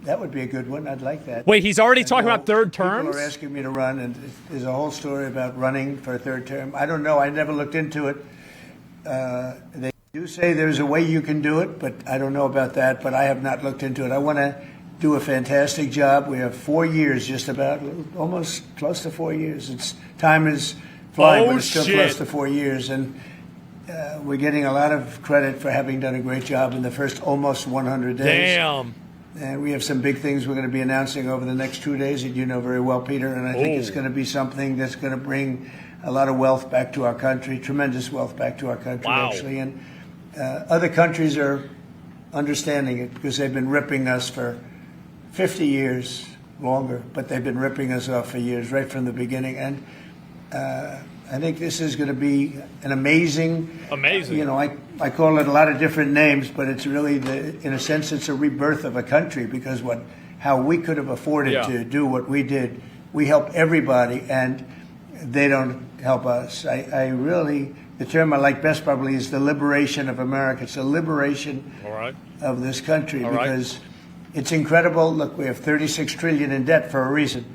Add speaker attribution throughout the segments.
Speaker 1: That would be a good one. I'd like that.
Speaker 2: Wait, he's already talking about third terms?
Speaker 1: People are asking me to run, and there's a whole story about running for a third term. I don't know. I never looked into it. They do say there's a way you can do it, but I don't know about that. But I have not looked into it. I want to do a fantastic job. We have 4 years, just about, almost close to 4 years. Time is flying, but it's still close to 4 years. And we're getting a lot of credit for having done a great job in the first almost 100 days.
Speaker 2: Damn.
Speaker 1: And we have some big things we're going to be announcing over the next 2 days that you know very well, Peter. And I think it's going to be something that's going to bring a lot of wealth back to our country, tremendous wealth back to our country, actually. And other countries are understanding it because they've been ripping us for 50 years, longer, but they've been ripping us off for years, right from the beginning. And I think this is going to be an amazing. You know, I call it a lot of different names, but it's really, in a sense, it's a rebirth of a country because how we could have afforded to do what we did. We help everybody, and they don't help us. I really, the term I like best probably is the liberation of America. It's a liberation of this country because it's incredible. Look, we have $36 trillion in debt for a reason,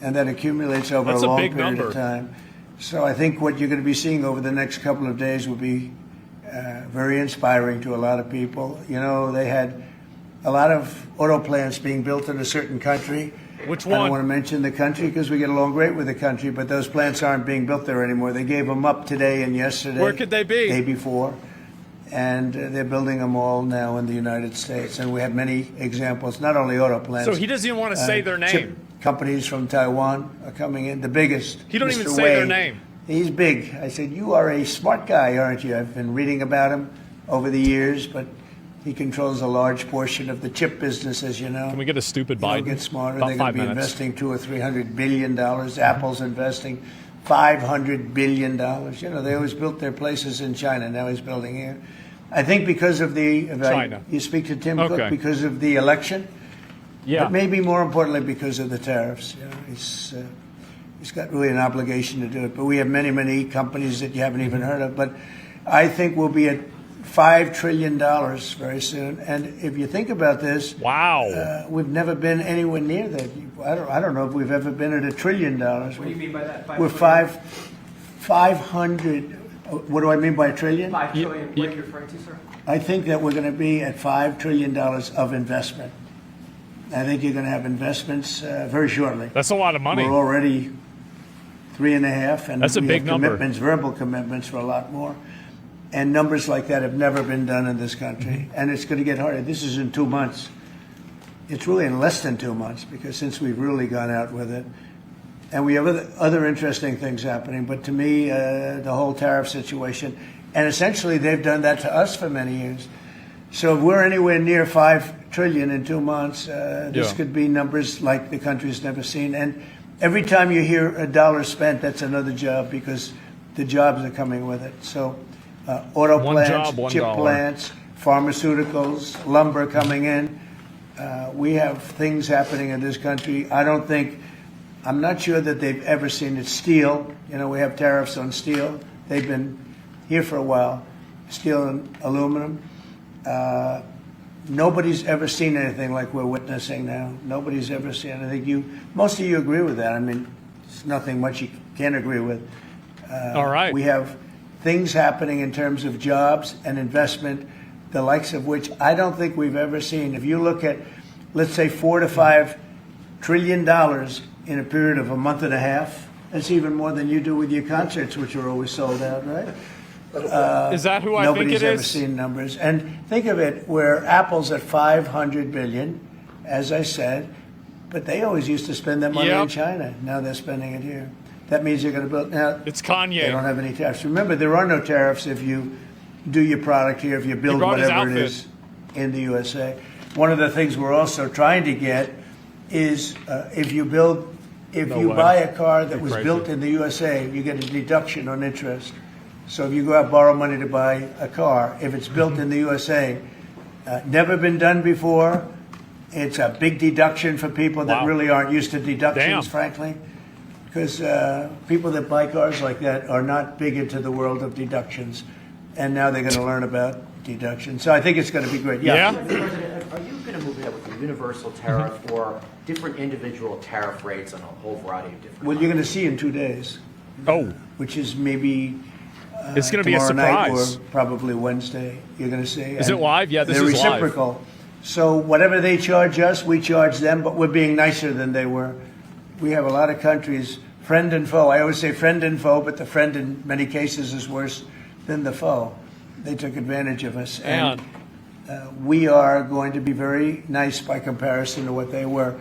Speaker 1: and that accumulates over a long period of time. So I think what you're going to be seeing over the next couple of days will be very inspiring to a lot of people. You know, they had a lot of auto plants being built in a certain country.
Speaker 2: Which one?
Speaker 1: I don't want to mention the country because we get along great with the country, but those plants aren't being built there anymore. They gave them up today and yesterday.
Speaker 2: Where could they be?
Speaker 1: Day before. And they're building them all now in the United States. And we have many examples, not only auto plants.
Speaker 2: So he doesn't even want to say their name.
Speaker 1: Chip companies from Taiwan are coming in, the biggest.
Speaker 2: He don't
Speaker 1: Mr.
Speaker 2: even say
Speaker 1: Wei,
Speaker 2: their name.
Speaker 1: He's big. I said, you are a smart guy, aren't you? I've been reading about him over the years, but he controls a large portion of the chip business, as you know.
Speaker 2: Can we get a stupid Biden?
Speaker 1: They'll get smarter.
Speaker 2: About
Speaker 1: They're going to be investing $200 or $300 billion. Apple's investing $500 billion. You know, they always built their places in China. Now he's building here. I think because of the
Speaker 2: China.
Speaker 1: You speak to Tim Cook because of the election.
Speaker 2: Yeah.
Speaker 1: But maybe more importantly because of the tariffs. You know, he's got really an obligation to do it. But we have many, many companies that you haven't even heard of. But I think we'll be at $5 trillion very soon. And if you think about this, we've never been anywhere near that. I don't know if we've ever been at $1 trillion. What
Speaker 3: do you mean by that?
Speaker 1: We're 500. What do I mean by a trillion?
Speaker 3: 5 trillion. What are you referring to, sir?
Speaker 1: I think that we're going to be at $5 trillion of investment. I think you're going to have investments very shortly.
Speaker 2: That's a lot of money.
Speaker 1: We're already 3.5, and
Speaker 2: that's a big number.
Speaker 1: Commitments, verbal commitments for a lot more. And numbers like that have never been done in this country. And it's going to get harder. This is in 2 months. It's really in less than 2 months because since we've really gone out with it. And we have other interesting things happening. But to me, the whole tariff situation, and essentially they've done that to us for many years. So if we're anywhere near $5 trillion in 2 months, this could be numbers like the country's never seen. And every time you hear a dollar spent, that's another job because the jobs are coming with it. So auto plants, chip plants, pharmaceuticals, lumber coming in. We have things happening in this country. I'm not sure that they've ever seen it. Steel, you know, we have tariffs on steel. They've been here for a while. Steel and aluminum. Nobody's ever seen anything like we're witnessing now. Nobody's ever seen it. I think most of you agree with that. I mean, it's nothing much you can't agree with.
Speaker 2: All right.
Speaker 1: We have things happening in terms of jobs and investment, the likes of which I don't think we've ever seen. If you look at, let's say, $4 to $5 trillion in a period of a month and a half, that's even more than you do with your concerts, which are always sold out, right?
Speaker 2: Is that who I think it is?
Speaker 1: Nobody's ever seen numbers. And think of it, where Apple's at $500 billion, as I said, but they always used to spend that money in China. Now they're spending it here. That means they're going to build. Now,
Speaker 2: it's Kanye.
Speaker 1: They don't have any tariffs. Remember, there are no tariffs if you do your product here, if you build whatever it is in the USA. One of the things we're also trying to get is if you buy a car that was built in the USA, you get a deduction on interest. So if you go out and borrow money to buy a car, if it's built in the USA, never been done before, it's a big deduction for people that really aren't used to deductions, frankly. Because people that buy cars like that are not big into the world of deductions. And now they're going to learn about deductions. So I think it's going to be great.
Speaker 3: President, are you going to move ahead with the
Speaker 4: universal tariff or different individual tariff rates on a whole variety of different
Speaker 1: Well, you're going to see in 2 days.
Speaker 2: Oh.
Speaker 1: Which is maybe
Speaker 2: It's going to be a
Speaker 1: tomorrow night
Speaker 2: surprise.
Speaker 1: or probably Wednesday. You're going to see.
Speaker 2: Is it live? Yeah, this
Speaker 1: they're
Speaker 2: is live.
Speaker 1: reciprocal. So whatever they charge us, we charge them, but we're being nicer than they were. We have a lot of countries, friend and foe. I always say friend and foe, but the friend in many cases is worse than the foe. They took advantage of us. And we are going to be very nice by comparison to what they were.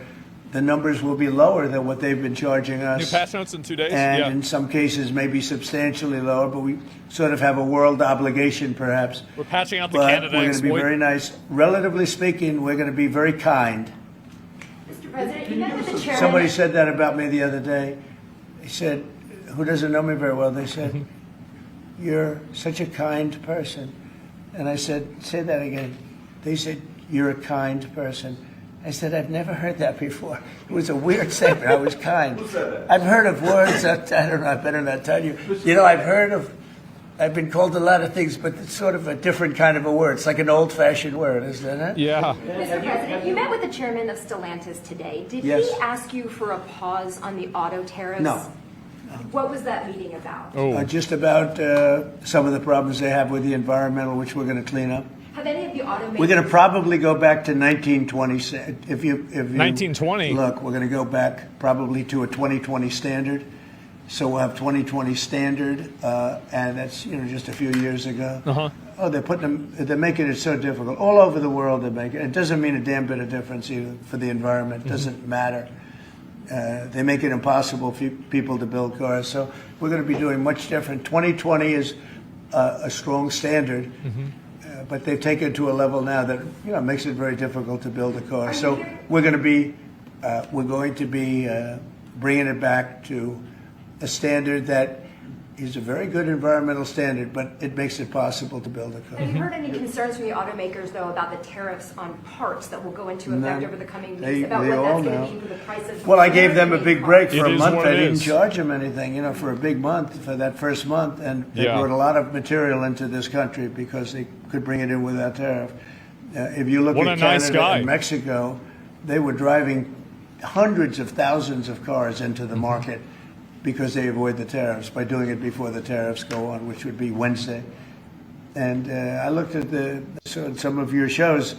Speaker 1: The numbers will be lower than what they've been charging us.
Speaker 2: New patch notes in 2 days?
Speaker 1: And
Speaker 2: Yeah.
Speaker 1: in some cases, maybe substantially lower, but we sort of have a world obligation, perhaps.
Speaker 2: We're patching out the
Speaker 1: But
Speaker 2: Canada
Speaker 1: we're going to be
Speaker 2: exploit.
Speaker 1: very nice. Relatively speaking, we're going to be very kind.
Speaker 5: Mr. President, you met with the chairman.
Speaker 1: Somebody said that about me the other day. He said, who doesn't know me very well, they said, you're such a kind person. And I said, say that again. They said, you're a kind person. I said, I've never heard that before. It was a weird statement. I was kind. I've heard of words that, I don't know, I better not tell you. You know, I've been called a lot of things, but it's sort of a different kind of a word. It's like an old-fashioned word, isn't it?
Speaker 2: Yeah.
Speaker 5: Mr. President, you met with the chairman of Stellantis today. Did
Speaker 1: Yes.
Speaker 5: he ask you for a pause on the auto tariffs?
Speaker 1: No.
Speaker 5: What was that meeting about?
Speaker 2: Oh.
Speaker 1: Just about some of the problems they have with the environmental, which we're going to clean up.
Speaker 5: Have any of the automakers...
Speaker 1: We're going to probably go back to 1920. If you
Speaker 2: 1920?
Speaker 1: Look, we're going to go back probably to a 2020 standard. So we'll have 2020 standard, and that's just a few years ago.
Speaker 2: Uh-huh.
Speaker 1: Oh, they're making it so difficult all over the world. They're making it. It doesn't mean a damn bit of difference either for the environment. It doesn't matter. They make it impossible for people to build cars. So we're going to be doing much different. 2020 is a strong standard. But they've taken it to a level now that makes it very difficult to build a car. So we're going to be bringing it back to a standard that is a very good environmental standard, but it makes it possible to build a car.
Speaker 5: Have you heard any concerns from the automakers, though, about the tariffs on parts that will go into effect over the coming weeks, about what that's going to mean for the price of...
Speaker 1: Well, I gave them a big break for a month. I didn't
Speaker 2: is.
Speaker 1: charge them anything, for a big month, for that first month. And they brought a lot of material into this country because they could bring it in without tariff. If you look
Speaker 2: What
Speaker 1: at
Speaker 2: a nice
Speaker 1: Canada
Speaker 2: guy.
Speaker 1: and Mexico, they were driving hundreds of thousands of cars into the market because they avoid the tariffs by doing it before the tariffs go on, which would be Wednesday. And I looked at some of your shows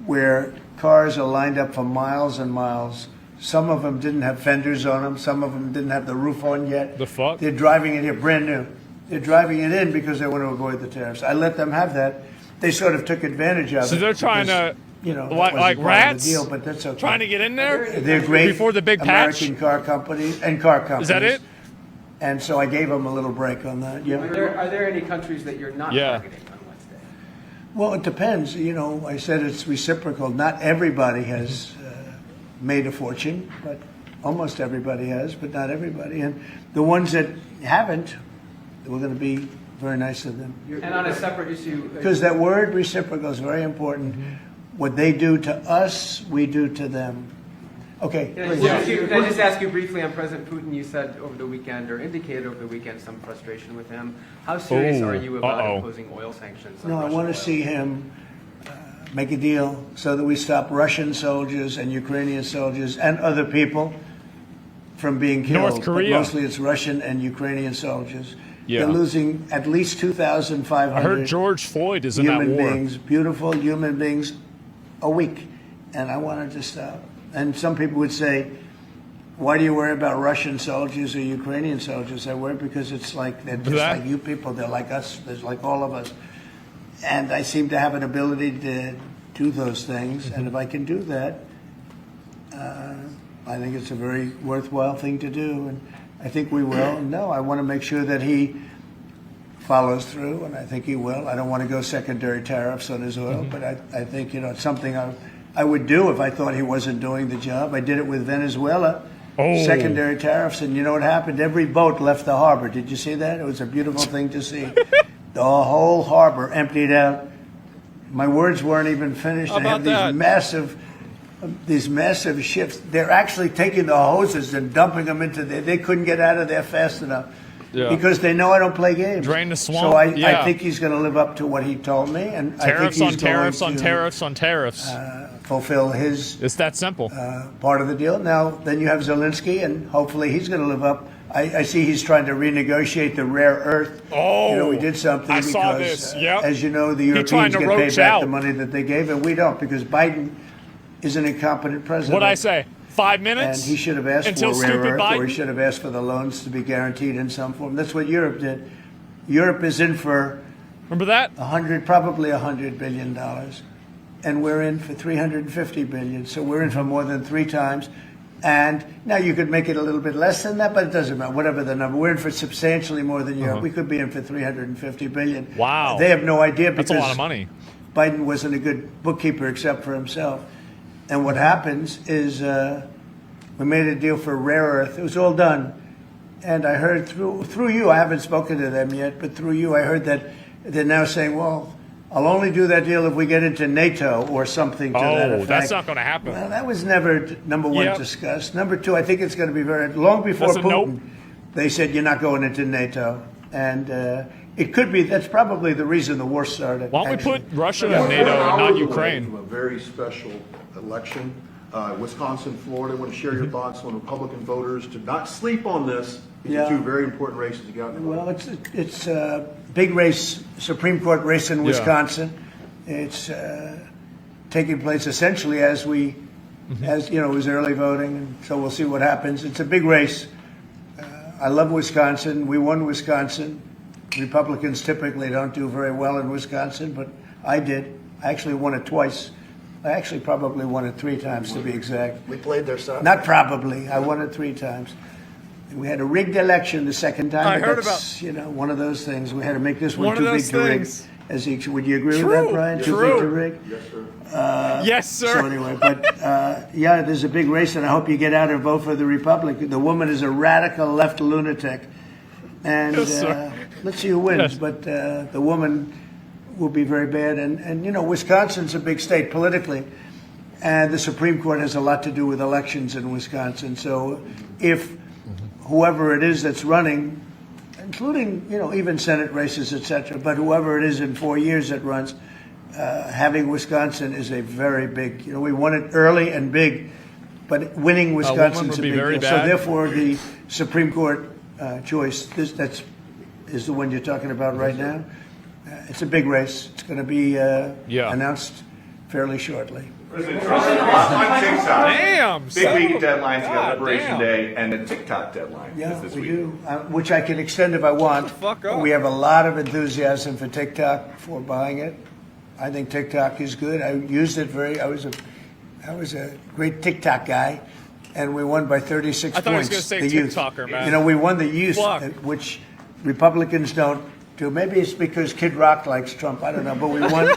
Speaker 1: where cars are lined up for miles and miles. Some of them didn't have fenders on them. Some of them didn't have the roof on yet.
Speaker 2: The fuck?
Speaker 1: They're driving it here brand new. They're driving it in because they want to avoid the tariffs. I let them have that. They sort of took advantage of it.
Speaker 2: So they're trying
Speaker 1: because,
Speaker 2: to,
Speaker 1: that
Speaker 2: like
Speaker 1: wasn't part of the
Speaker 2: rats,
Speaker 1: deal, but that's okay.
Speaker 2: trying to get in there?
Speaker 1: They're great.
Speaker 2: Before the big patch?
Speaker 1: American car companies and car companies.
Speaker 2: Is that it?
Speaker 1: And so I gave them a little break on that. Yeah.
Speaker 3: Are there any countries that you're not
Speaker 2: Yeah.
Speaker 3: targeting on Wednesday?
Speaker 1: Well, it depends. I said it's reciprocal. Not everybody has made a fortune, but almost everybody has, but not everybody. And the ones that haven't, we're going to be very nice to them.
Speaker 3: And on a separate issue,
Speaker 1: Because that word reciprocal is very important. What they do to us, we do to them. Okay.
Speaker 3: can
Speaker 1: please.
Speaker 3: I just ask you briefly on President Putin? You said over the weekend, or indicated over the weekend, some frustration with him. How serious are you about imposing oil sanctions on
Speaker 1: No, I
Speaker 3: Russian
Speaker 1: want
Speaker 3: oil?
Speaker 1: to see him make a deal so that we stop Russian soldiers and Ukrainian soldiers and other people from being killed.
Speaker 2: North Korea.
Speaker 1: But mostly it's Russian and Ukrainian soldiers.
Speaker 2: Yeah.
Speaker 1: They're losing at least 2,500
Speaker 2: I heard George Floyd is in that
Speaker 1: human
Speaker 2: war.
Speaker 1: beings, beautiful human beings, a week. And I wanted to stop. And some people would say, why do you worry about Russian soldiers or Ukrainian soldiers? I worry because it's like they're just like you people. They're like us. They're like all of us. And I seem to have an ability to do those things. And if I can do that, I think it's a very worthwhile thing to do. And I think we will. No, I want to make sure that he follows through, and I think he will. I don't want to go secondary tariffs on his oil, but I think it's something I would do if I thought he wasn't doing the job. I did it with Venezuela, secondary tariffs, and you know what happened? Every boat left the harbor. Did you see that? It was a beautiful thing to see. The whole harbor emptied out. My words weren't even finished.
Speaker 2: How
Speaker 1: They have
Speaker 2: about
Speaker 1: these massive ships. They're actually taking the hoses and dumping them into there. They couldn't get out of there fast enough.
Speaker 2: Yeah.
Speaker 1: Because they know I don't play games.
Speaker 2: Drain the swamp.
Speaker 1: So I
Speaker 2: Yeah.
Speaker 1: think he's going to live up to what he told me, and
Speaker 2: Tariffs
Speaker 1: I
Speaker 2: on
Speaker 1: think he's
Speaker 2: tariffs
Speaker 1: going
Speaker 2: on
Speaker 1: to,
Speaker 2: tariffs on tariffs.
Speaker 1: fulfill his
Speaker 2: It's that simple.
Speaker 1: part of the deal. Now, then you have Zelensky, and hopefully he's going to live up. I see he's trying to renegotiate the rare earth.
Speaker 2: Oh,
Speaker 1: we did something
Speaker 2: I
Speaker 1: because,
Speaker 2: saw this. Yep.
Speaker 1: as you know, the
Speaker 2: He trying
Speaker 1: Europeans
Speaker 2: to
Speaker 1: get paid
Speaker 2: roach
Speaker 1: back
Speaker 2: out.
Speaker 1: the money that they gave, and we don't because Biden is an incompetent president.
Speaker 2: What'd I say? 5
Speaker 1: And
Speaker 2: minutes?
Speaker 1: he should have asked
Speaker 2: Until
Speaker 1: for rare
Speaker 2: stupid
Speaker 1: earth, or
Speaker 2: Biden?
Speaker 1: he should have asked for the loans to be guaranteed in some form. That's what Europe did. Europe is in for
Speaker 2: Remember that?
Speaker 1: probably $100 billion, and we're in for $350 billion. So we're in for more than 3 times. And now you could make it a little bit less than that, but it doesn't matter. Whatever the number, we're in for substantially more than Europe. We could be in for $350 billion.
Speaker 2: Wow.
Speaker 1: They have no idea because
Speaker 2: That's a lot of money.
Speaker 1: Biden wasn't a good bookkeeper except for himself. And what happens is we made a deal for rare earth. It was all done. And I heard through you, I haven't spoken to them yet, but through you, I heard that they're now saying, well, I'll only do that deal if we get into NATO or something to that effect.
Speaker 2: That's not going to happen.
Speaker 1: Well, that was never, number one,
Speaker 2: Yep.
Speaker 1: discussed. Number two, I think it's going to be long before
Speaker 2: That's a
Speaker 1: Putin,
Speaker 2: nope.
Speaker 1: they said you're not going into NATO. And it could be, that's probably the reason the war started.
Speaker 2: Why don't we
Speaker 1: actually.
Speaker 2: put Russia in NATO and not Ukraine?
Speaker 6: From a very special election, Wisconsin, Florida. I want to share your thoughts on Republican voters to not sleep on this. These
Speaker 1: Yeah.
Speaker 6: are 2 very important races you got.
Speaker 1: Well, it's a big race, Supreme Court race in Wisconsin. It's taking place essentially as it was early voting, and so we'll see what happens. It's a big race. I love Wisconsin. We won Wisconsin. Republicans typically don't do very well in Wisconsin, but I did. I actually won it twice. I actually probably won it 3 times to be exact.
Speaker 6: We played their side.
Speaker 1: Not probably. I won it 3 times. We had a rigged election the second time.
Speaker 2: I
Speaker 1: but
Speaker 2: heard
Speaker 1: that's, one of those things. We had to make this one
Speaker 2: One
Speaker 1: too
Speaker 2: of
Speaker 1: big
Speaker 2: those
Speaker 1: to rig.
Speaker 2: things.
Speaker 1: Would you agree with
Speaker 2: True.
Speaker 1: that, Brian? Too
Speaker 2: True.
Speaker 1: big to rig?
Speaker 6: Yes, sir.
Speaker 2: Yes, sir.
Speaker 1: So anyway, but there's a big race, and I hope you get out and vote for the Republican. The woman is a radical left lunatic, and
Speaker 2: Yes, sir.
Speaker 1: let's see who wins.
Speaker 2: Yes.
Speaker 1: But the woman will be very bad, and Wisconsin's a big state politically, and the Supreme Court has a lot to do with elections in Wisconsin. So if whoever it is that's running, including even Senate races, etc., but whoever it is in 4 years that runs. Having Wisconsin is a very big. We won it early and big, but winning Wisconsin is a
Speaker 2: would be
Speaker 1: big
Speaker 2: very
Speaker 1: deal. So
Speaker 2: bad.
Speaker 1: therefore, the Supreme Court choice is the one you're talking about right now. It's a big race. It's going to be announced fairly shortly.
Speaker 7: President Trump, on TikTok.
Speaker 2: Damn.
Speaker 7: Big
Speaker 2: son.
Speaker 7: week deadlines. You got
Speaker 2: God
Speaker 7: Liberation
Speaker 2: damn.
Speaker 7: Day and the TikTok deadline
Speaker 1: Yeah,
Speaker 7: is this
Speaker 1: we
Speaker 7: week.
Speaker 1: do, which I can extend if I want.
Speaker 2: fuck up.
Speaker 1: We have a lot of enthusiasm for TikTok for buying it. I think TikTok is good. I used it I was a great TikTok guy, and we won by 36
Speaker 2: I thought he was
Speaker 1: points.
Speaker 2: gonna say
Speaker 1: the youth.
Speaker 2: TikToker, man.
Speaker 1: We won the youth,
Speaker 2: Fuck.
Speaker 1: which Republicans don't do. Maybe it's because Kid Rock likes Trump. I don't know, but we won.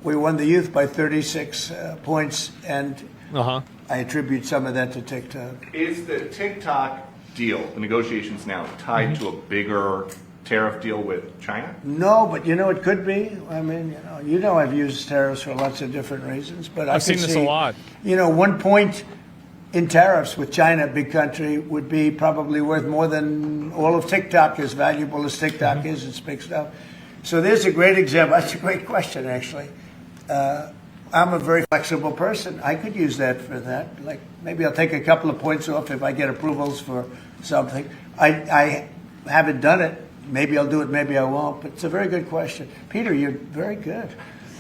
Speaker 1: We won the youth by 36 points, and I attribute some of that to TikTok.
Speaker 7: Is the TikTok deal, the negotiations now, tied to a bigger tariff deal with China?
Speaker 1: No, but it could be. I mean, I've used tariffs for lots of different reasons, but
Speaker 2: I've seen this a lot.
Speaker 1: 1 point in tariffs with China, big country, would be probably worth more than all of TikTok, as valuable as TikTok is. It's big stuff. So there's a great example. That's a great question, actually. I'm a very flexible person. I could use that for that. Like maybe I'll take a couple of points off if I get approvals for something. I haven't done it. Maybe I'll do it, maybe I won't. But it's a very good question. Peter, you're very good.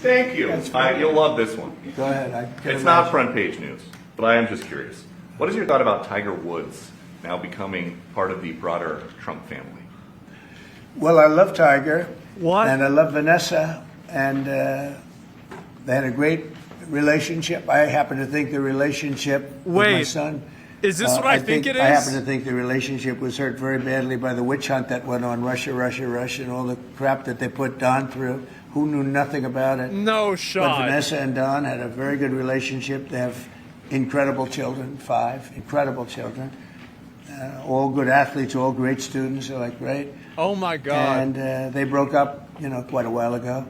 Speaker 7: Thank you.
Speaker 1: That's fine.
Speaker 7: You'll love this one.
Speaker 1: Go ahead.
Speaker 7: It's not front page news, but I am just curious. What is your thought about Tiger Woods now becoming part of the broader Trump family?
Speaker 1: Well, I love Tiger.
Speaker 2: What?
Speaker 1: And I love Vanessa. And they had a great relationship. I happen to think the relationship with my
Speaker 2: Wait.
Speaker 1: son.
Speaker 2: Is this what I think it is?
Speaker 1: I happen to think the relationship was hurt very badly by the witch hunt that went on, Russia, and all the crap that they put Don through, who knew nothing about it.
Speaker 2: No
Speaker 1: But
Speaker 2: shot.
Speaker 1: Vanessa and Don had a very good relationship. They have incredible children, 5 incredible children, all good athletes, all great students. They're great.
Speaker 2: Oh my God.
Speaker 1: And they broke up, quite a while ago,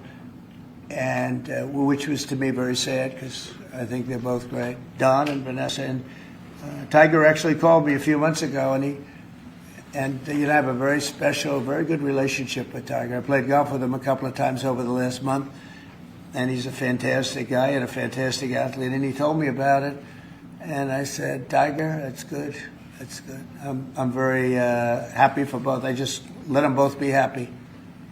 Speaker 1: and which was to me very sad because I think they're both great, Don and Vanessa. And Tiger actually called me a few months ago, and I have a very special, very good relationship with Tiger. I played golf with him a couple of times over the last month, and he's a fantastic guy and a fantastic athlete. And he told me about it, and I said, Tiger, that's good. That's good. I'm very happy for both. I just let them both be happy.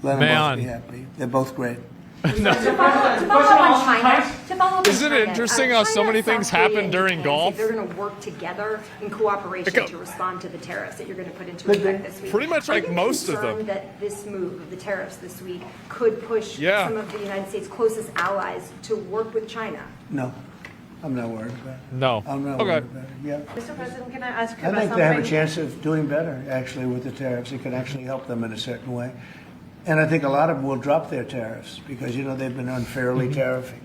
Speaker 1: Let them both be happy. They're both great.
Speaker 5: To follow on China,
Speaker 2: Isn't it interesting how so many things happen during golf?
Speaker 5: They're going to work together in cooperation to respond to the tariffs that you're going to put into effect this week.
Speaker 2: Pretty much like most of them.
Speaker 5: Are you concerned that this move of the tariffs this week could push some of the United States' closest allies to work with China?
Speaker 1: No. I'm not worried about it.
Speaker 2: No.
Speaker 1: I'm not worried about it. Yeah.
Speaker 8: Mr. President, can I ask you
Speaker 1: I
Speaker 8: about
Speaker 1: think
Speaker 8: something?
Speaker 1: they have a chance of doing better, actually, with the tariffs. It can actually help them in a certain way. And I think a lot of them will drop their tariffs because, you know, they've been unfairly tariffing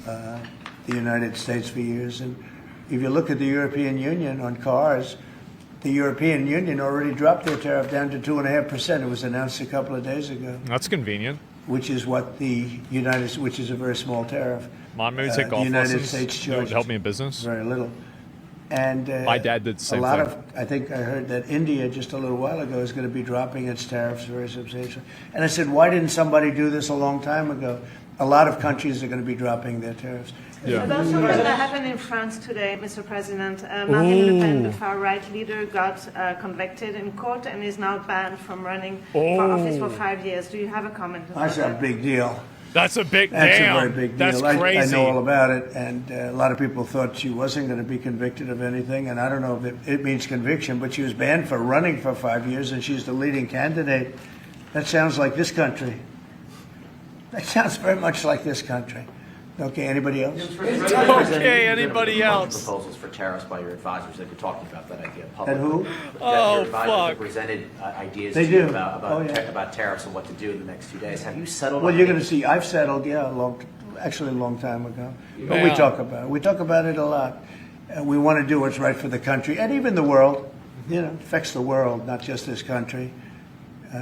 Speaker 1: the United States for years. And if you look at the European Union on cars, the European Union already dropped their tariff down to 2.5%. It was announced a couple of days ago.
Speaker 2: That's convenient.
Speaker 1: Which is what which is a very small tariff.
Speaker 2: Mom, maybe take golf lessons. That would help me in business.
Speaker 1: Very little. And
Speaker 2: my dad did the same thing.
Speaker 1: I think I heard that India just a little while ago is going to be dropping its tariffs very substantially. And I said, why didn't somebody do this a long time ago? A lot of countries are going to be dropping their tariffs.
Speaker 2: Yeah.
Speaker 8: About something that happened in France today, Mr. President. Marine Le Pen, the far-right leader, got convicted in court and is now banned from running for office for 5 years. Do you have a comment on that?
Speaker 1: That's a big deal.
Speaker 2: That's a big
Speaker 1: That's
Speaker 2: damn.
Speaker 1: a very big deal.
Speaker 2: That's crazy.
Speaker 1: I know all about it, and a lot of people thought she wasn't going to be convicted of anything, and I don't know if it means conviction, but she was banned for running for 5 years, and she's the leading candidate. That sounds like this country. That sounds very much like this country. Okay, anybody else?
Speaker 2: Okay, anybody else?
Speaker 4: Proposals for tariffs by your advisors. They've been talking about that idea publicly.
Speaker 1: And who?
Speaker 4: Your advisors have presented ideas
Speaker 1: They
Speaker 4: to you
Speaker 1: do.
Speaker 4: about tariffs and what to do in the next 2 days. Have you settled
Speaker 1: Well,
Speaker 4: on
Speaker 1: you're
Speaker 4: any-
Speaker 1: going to see. I've settled, actually a long time ago. But
Speaker 2: Yeah.
Speaker 1: we talk about it. We talk about it a lot. We want to do what's right for the country and even the world. You know, it affects the world, not just this country.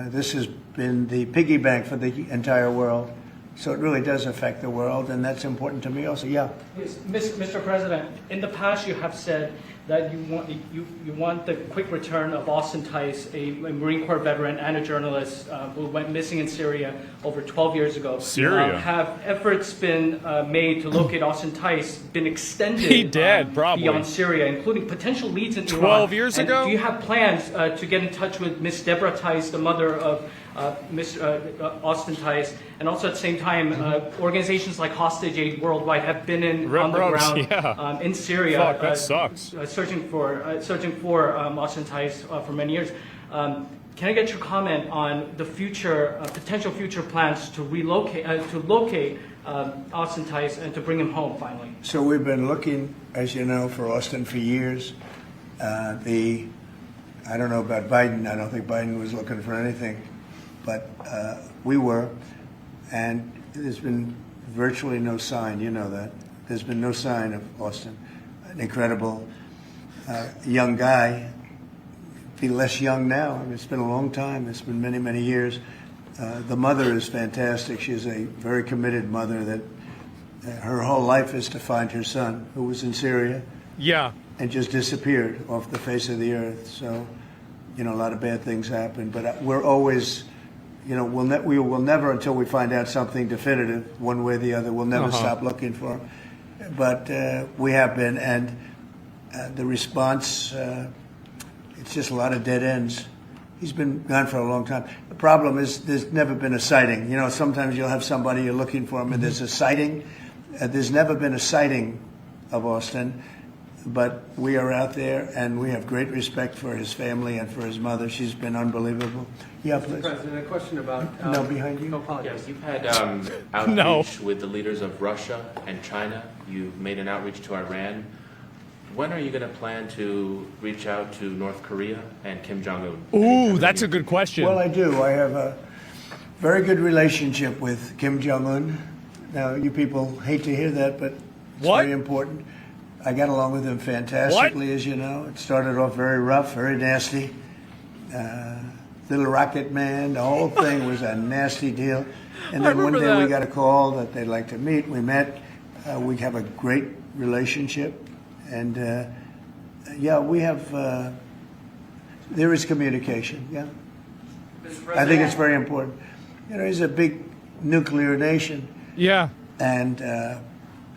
Speaker 1: This has been the piggy bank for the entire world. So it really does affect the world, and that's important to me also. Yeah.
Speaker 9: Yes, Mr. President, in the past you have said that you want the quick return of Austin Tice, a Marine Corps veteran and a journalist who went missing in Syria over 12 years ago.
Speaker 2: Syria?
Speaker 9: Have efforts been made to locate Austin Tice been extended
Speaker 2: He dead, probably.
Speaker 9: beyond Syria, including potential leads in Iran?
Speaker 2: 12 years
Speaker 9: And
Speaker 2: ago?
Speaker 9: do you have plans to get in touch with Miss Deborah Tice, the mother of Miss Austin Tice, and also at the same time, organizations like Hostage Aid Worldwide have been on the ground in Syria.
Speaker 2: Fuck, that sucks.
Speaker 9: Searching for Austin Tice for many years. Can I get your comment on the future, potential future plans to locate Austin Tice and to bring him home finally?
Speaker 1: So we've been looking, as you know, for Austin for years. I don't know about Biden. I don't think Biden was looking for anything, but we were, and there's been virtually no sign. You know that. There's been no sign of Austin. An incredible young guy. Be less young now. I mean, it's been a long time. It's been many, many years. The mother is fantastic. She's a very committed mother that her whole life is to find her son, who was in Syria.
Speaker 2: Yeah.
Speaker 1: And just disappeared off the face of the earth. So, you know, a lot of bad things happen. But we're always, you know, we will never, until we find out something definitive, one way or the other, we'll never stop looking for him. But we have been, and the response, it's just a lot of dead ends. He's been gone for a long time. The problem is there's never been a sighting. You know, sometimes you'll have somebody you're looking for him, and there's a sighting. There's never been a sighting of Austin. But we are out there, and we have great respect for his family and for his mother. She's been unbelievable. Yeah, please.
Speaker 3: Mr. President, a question about...
Speaker 1: No, behind you.
Speaker 3: No, apologies.
Speaker 10: Yes, you've had outreach with the leaders of Russia and China. You've made an outreach to Iran. When are you going to plan to reach out to North Korea and Kim Jong-un?
Speaker 2: Ooh, that's a good question.
Speaker 1: Well, I do. I have a very good relationship with Kim Jong-un. Now, you people hate to hear that, but it's very important. I got along with him fantastically, as you know. It started off very rough, very nasty. Little Rocket Man, the whole thing was a nasty deal. And then one day we got a call that they'd like to meet. We met. We have a great relationship. And, we have, there is communication, I think it's very important. You know, he's a big nuclear nation.
Speaker 2: Yeah.
Speaker 1: and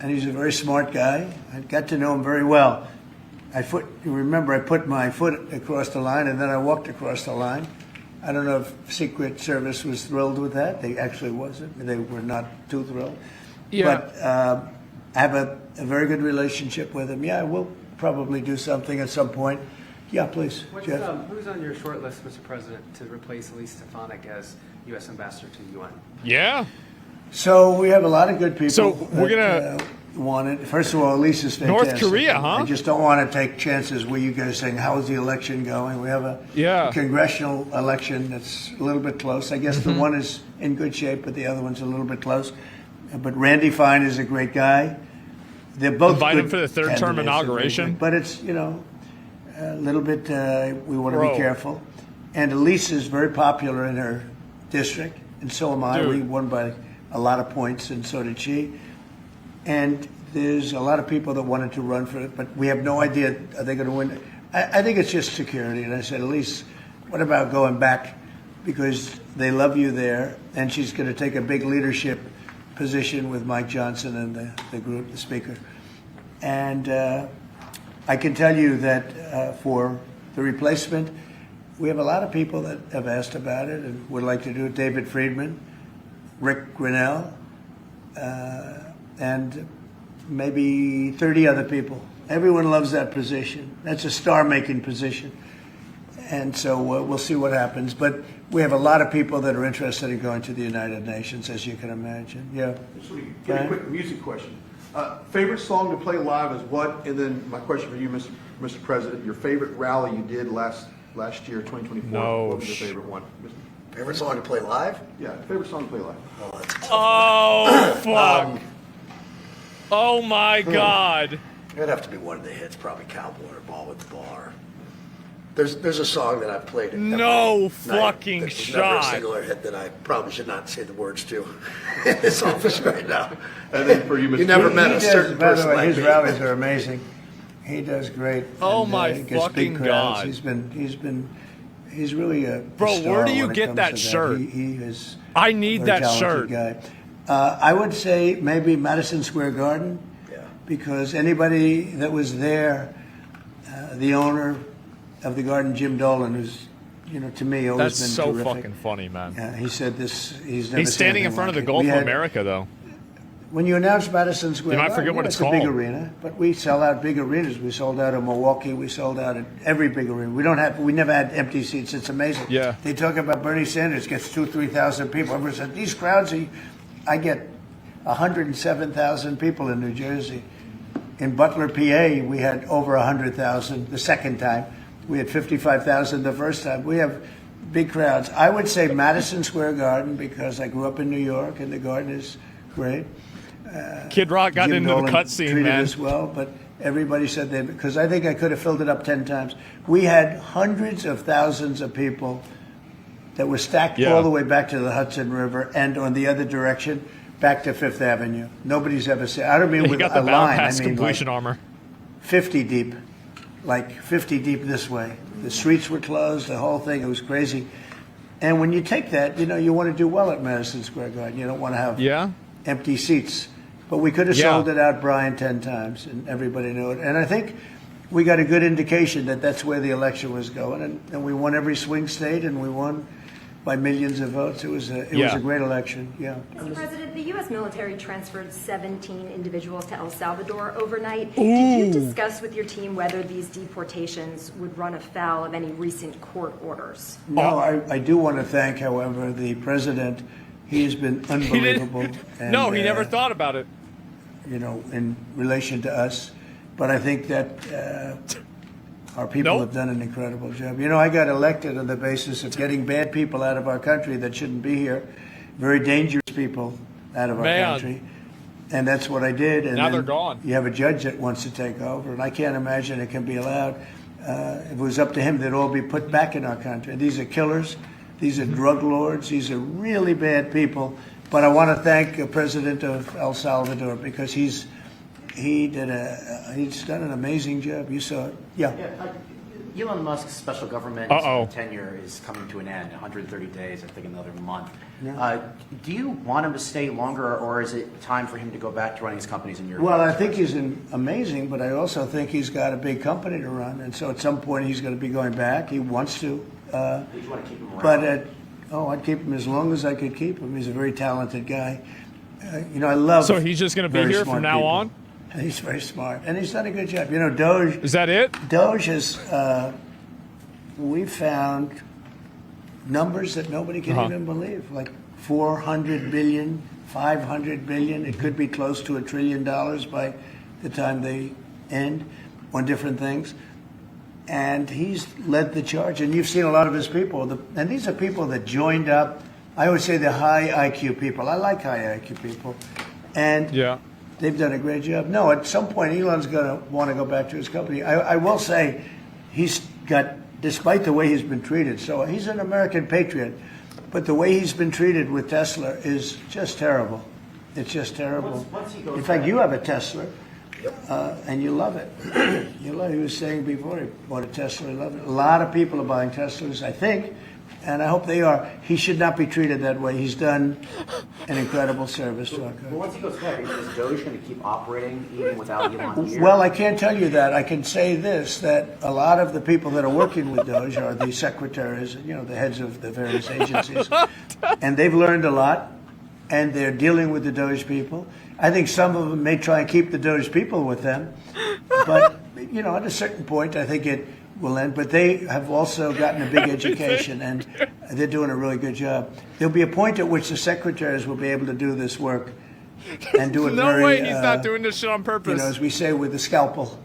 Speaker 1: he's a very smart guy. I got to know him very well. You remember I put my foot across the line and then I walked across the line. I don't know if Secret Service was thrilled with that. They actually wasn't. They were not too thrilled.
Speaker 2: Yeah.
Speaker 1: But I have a very good relationship with him. Yeah, we'll probably do something at some point. Yeah, please, Jeff.
Speaker 3: Who's on your short list, Mr. President, to replace Elise Stefanik as U.S. Ambassador to the UN?
Speaker 2: Yeah.
Speaker 1: So we have a lot of good people.
Speaker 2: So we're gonna
Speaker 1: want it. First of all, Elise is fantastic.
Speaker 2: North Korea, huh?
Speaker 1: I just don't want to take chances where you guys saying, "How's the election going?" We have a congressional election that's a little bit close. I guess the one is in good shape, but the other one's a little bit close. But Randy Fine is a great guy. They're both
Speaker 2: invite
Speaker 1: good
Speaker 2: him for the third term
Speaker 1: candidates.
Speaker 2: inauguration.
Speaker 1: But it's a little bit. We want to be careful. And Elise is very popular in her district, and so am I.
Speaker 2: Dude.
Speaker 1: We won by a lot of points, and so did she. And there's a lot of people that wanted to run for it, but we have no idea are they going to win. I think it's just security. And I said, Elise, what about going back? Because they love you there, and she's going to take a big leadership position with Mike Johnson and the group, the speaker. And I can tell you that for the replacement, we have a lot of people that have asked about it and would like to do it. David Friedman, Rick Grinnell, and maybe 30 other people. Everyone loves that position. That's a star-making position. And so we'll see what happens. But we have a lot of people that are interested in going to the United Nations, as you can imagine. Yeah.
Speaker 6: Get a quick music question. Favorite song to play live is what? And then my question for you, Mr. President, your favorite rally you did last year, 2024.
Speaker 2: No.
Speaker 6: What was your favorite one?
Speaker 11: Favorite song to play live?
Speaker 6: Yeah, favorite song to play live.
Speaker 11: Oh, that's tough.
Speaker 2: Oh, fuck. Oh, my God.
Speaker 11: It'd have to be one of the hits, probably Cowboy or Ball with the Bar. There's a song that I've played.
Speaker 2: No
Speaker 11: night
Speaker 2: fucking
Speaker 11: that was never a
Speaker 2: shot.
Speaker 11: singular hit that I probably should not say the words to in this office right now.
Speaker 6: And then for you, Mr.
Speaker 11: You never met a certain
Speaker 1: by the
Speaker 11: person
Speaker 1: way,
Speaker 11: like
Speaker 1: his
Speaker 11: me.
Speaker 1: rallies are amazing. He does great.
Speaker 2: Oh,
Speaker 1: and,
Speaker 2: my
Speaker 1: he gets
Speaker 2: fucking
Speaker 1: big crowds.
Speaker 2: God.
Speaker 1: He's really a
Speaker 2: Bro,
Speaker 1: star
Speaker 2: where do you
Speaker 1: when it
Speaker 2: get
Speaker 1: comes
Speaker 2: that
Speaker 1: to
Speaker 2: shirt?
Speaker 1: He is.
Speaker 2: I need
Speaker 1: a
Speaker 2: that
Speaker 1: very
Speaker 2: shirt.
Speaker 1: talented guy. I would say maybe Madison Square Garden, because anybody that was there, the owner of the garden, Jim Dolan, who's, to me, always
Speaker 2: That's
Speaker 1: been
Speaker 2: so
Speaker 1: terrific.
Speaker 2: fucking funny, man.
Speaker 1: He said this. He's never
Speaker 2: He's
Speaker 1: seen
Speaker 2: standing in
Speaker 1: anything
Speaker 2: front of
Speaker 1: like
Speaker 2: the
Speaker 1: it.
Speaker 2: Gulf
Speaker 1: We
Speaker 2: of
Speaker 1: had-
Speaker 2: America, though.
Speaker 1: When you announce Madison Square
Speaker 2: You might
Speaker 1: Garden,
Speaker 2: forget what it's
Speaker 1: a big
Speaker 2: called.
Speaker 1: arena, but we sell out big arenas. We sold out in Milwaukee. We sold out at every big arena. We never had empty seats. It's amazing.
Speaker 2: Yeah.
Speaker 1: They talk about Bernie Sanders gets 2,000-3,000 people. Everyone said these crowds. I get 107,000 people in New Jersey. In Butler, PA, we had over 100,000 the second time. We had 55,000 the first time. We have big crowds. I would say Madison Square Garden because I grew up in New York and the Garden is great.
Speaker 2: Kid Rock got
Speaker 1: Jim
Speaker 2: into the
Speaker 1: Dolan
Speaker 2: cutscene,
Speaker 1: treated
Speaker 2: man.
Speaker 1: us well, but everybody said they, because I think I could have filled it up 10 times. We had hundreds of thousands of people that were stacked all the way back to the Hudson River and on the other direction back to Fifth Avenue. Nobody's ever said. I don't mean
Speaker 2: He
Speaker 1: with
Speaker 2: got
Speaker 1: a
Speaker 2: the bound
Speaker 1: line.
Speaker 2: pass
Speaker 1: I mean
Speaker 2: completion
Speaker 1: like
Speaker 2: armor.
Speaker 1: 50 deep, like 50 deep this way. The streets were closed. The whole thing. It was crazy. And when you take that, you want to do well at Madison Square Garden. You don't want to have empty seats. But we could have sold it out, Brian, 10 times, and everybody knew it. And I think we got a good indication that that's where the election was going. And we won every swing state, and we won by millions of votes. It was a great election,
Speaker 5: Mr. President, the U.S. military transferred 17 individuals to El Salvador overnight.
Speaker 1: Ooh.
Speaker 5: Did you discuss with your team whether these deportations would run afoul of any recent court orders?
Speaker 1: No, I do want to thank, however, the president. He has been unbelievable.
Speaker 2: No, he never thought about it.
Speaker 1: In relation to us. But I think that our people have done an incredible job. I got elected on the basis of getting bad people out of our country that shouldn't be here, very dangerous people out of our country. And that's what I did. And
Speaker 2: now
Speaker 1: then
Speaker 2: they're gone.
Speaker 1: You have a judge that wants to take over, and I can't imagine it can be allowed. If it was up to him, they'd all be put back in our country. These are killers. These are drug lords. These are really bad people. But I want to thank the president of El Salvador because he's done an amazing job. You saw it. Yeah.
Speaker 4: Elon Musk's special government tenure is coming to an end, 130 days, I think another month.
Speaker 1: Yeah.
Speaker 4: Do you want him to stay longer, or is it time for him to go back to running his companies in your
Speaker 1: Well, I think he's amazing, but I also think he's got a big company to run, and so at some point he's going to be going back. He wants to.
Speaker 4: You want to keep him around?
Speaker 1: But I'd keep him as long as I could keep him. He's a very talented guy. I love.
Speaker 2: So he's just going to be here from now on?
Speaker 1: He's very smart, and he's done a good job. Doge.
Speaker 2: Is that it?
Speaker 1: Doge is. We found numbers that nobody can even believe, like 400 billion, 500 billion. It could be close to $1 trillion by the time they end on different things. And he's led the charge. And you've seen a lot of his people. And these are people that joined up. I always say they're high IQ people. I like high IQ people. And they've done a great job. No, at some point, Elon's going to want to go back to his company. I will say he's got, despite the way he's been treated, so he's an American patriot, but the way he's been treated with Tesla is just terrible. It's just terrible. In fact, you have a Tesla, and you love it. You love it. He was saying before he bought a Tesla, he loved it. A lot of people are buying Teslas, I think, and I hope they are. He should not be treated that way. He's done an incredible service to our country.
Speaker 4: Well, once he goes back, is Doge going to keep operating even without Elon here?
Speaker 1: Well, I can't tell you that. I can say this, that a lot of the people that are working with Doge are the secretaries, the heads of the various agencies. And they've learned a lot, and they're dealing with the Doge people. I think some of them may try and keep the Doge people with them. But, at a certain point, I think it will end. But they have also gotten a big education, and they're doing a really good job. There'll be a point at which the secretaries will be able to do this work and do it
Speaker 2: no
Speaker 1: very...
Speaker 2: way he's not doing this shit on purpose.
Speaker 1: As we say, with the scalpel.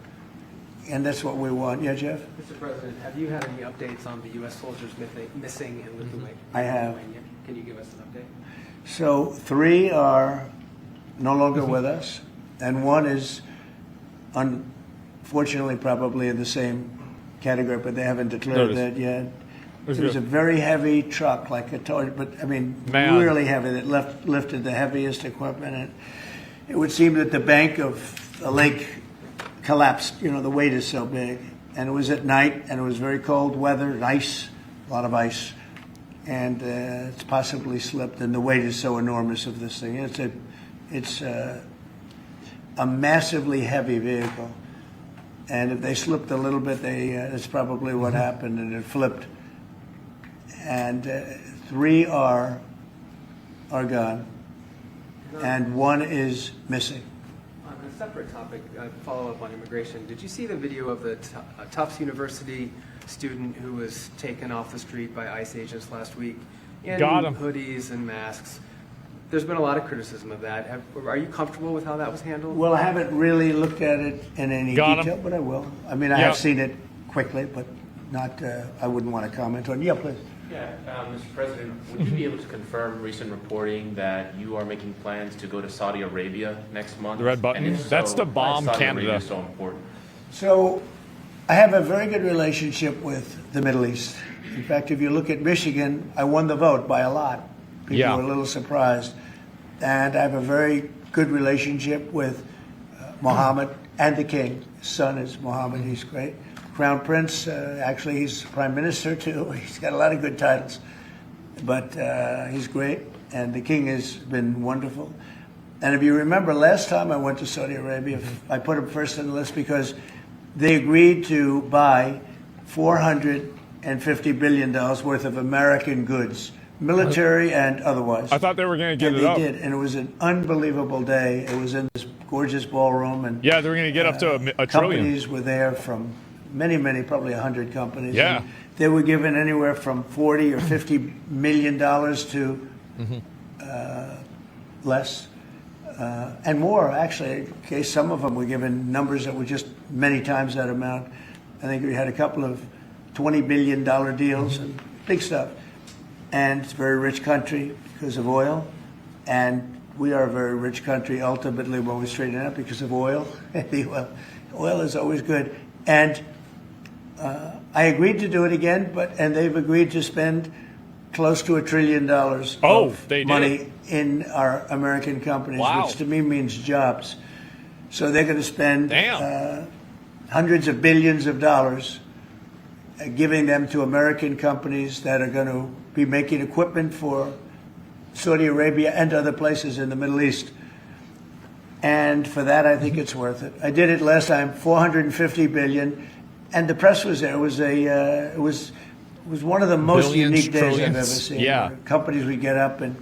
Speaker 1: And that's what we want. Yeah, Jeff?
Speaker 3: Mr. President, have you had any updates on the U.S. soldiers missing in Lithuania?
Speaker 1: I have.
Speaker 3: Can you give us an update?
Speaker 1: So 3 are no longer with us, and 1 is unfortunately probably in the same category, but they haven't declared that yet. It was a very heavy truck, like a toy, but really heavy, that lifted the heaviest equipment. And it would seem that the bank of the lake collapsed. The weight is so big. And it was at night, and it was very cold weather, and ice, a lot of ice. And it's possibly slipped, and the weight is so enormous of this thing. It's a massively heavy vehicle. And if they slipped a little bit, that's probably what happened, and it flipped. And 3 are gone, and 1 is missing.
Speaker 3: On a separate topic, follow up on immigration. Did you see the video of the Tufts University student who was taken off the street by ICE agents last week in hoodies and masks? There's been a lot of criticism of that. Are you comfortable with how that was handled?
Speaker 1: Well, I haven't really looked at it in any detail, but I will. I mean, I have seen it quickly, but not. I wouldn't want to comment on. Yeah, please.
Speaker 10: Yeah, Mr. President, would you be able to confirm recent reporting that you are making plans to go to Saudi Arabia next month?
Speaker 2: The red button.
Speaker 10: And if so,
Speaker 2: that's to bomb
Speaker 10: why is Saudi
Speaker 2: Canada.
Speaker 10: Arabia so important?
Speaker 1: So, I have a very good relationship with the Middle East. In fact, if you look at Michigan, I won the vote by a lot. People were a little surprised. And I have a very good relationship with Mohammed and the king. His son is Mohammed. He's great. Crown Prince, actually, he's Prime Minister, too. He's got a lot of good titles. But he's great. And the king has been wonderful. And if you remember, last time I went to Saudi Arabia, I put him first on the list because they agreed to buy $450 billion worth of American goods, military and otherwise.
Speaker 2: I thought they were going to get it up.
Speaker 1: They did, and it was an unbelievable day. It was in this gorgeous ballroom, and
Speaker 2: they were going to get up to a trillion.
Speaker 1: Companies were there from many, probably 100 companies.
Speaker 2: Yeah,
Speaker 1: and they were given anywhere from $40 or $50 million to less. And more, actually. Okay, some of them were given numbers that were just many times that amount. I think we had a couple of $20 billion deals and big stuff. And it's a very rich country because of oil. And we are a very rich country ultimately when we straighten it out because of oil. Oil is always good. And I agreed to do it again, and they've agreed to spend close to $1 trillion of money in our American companies, which to me means jobs. So they're going to spend hundreds of billions of dollars giving them to American companies that are going to be making equipment for Saudi Arabia and other places in the Middle East. And for that, I think it's worth it. I did it last time, $450 billion, and the press was there. It was one of the most unique days I've ever seen.
Speaker 2: Yeah.
Speaker 1: Companies would get up and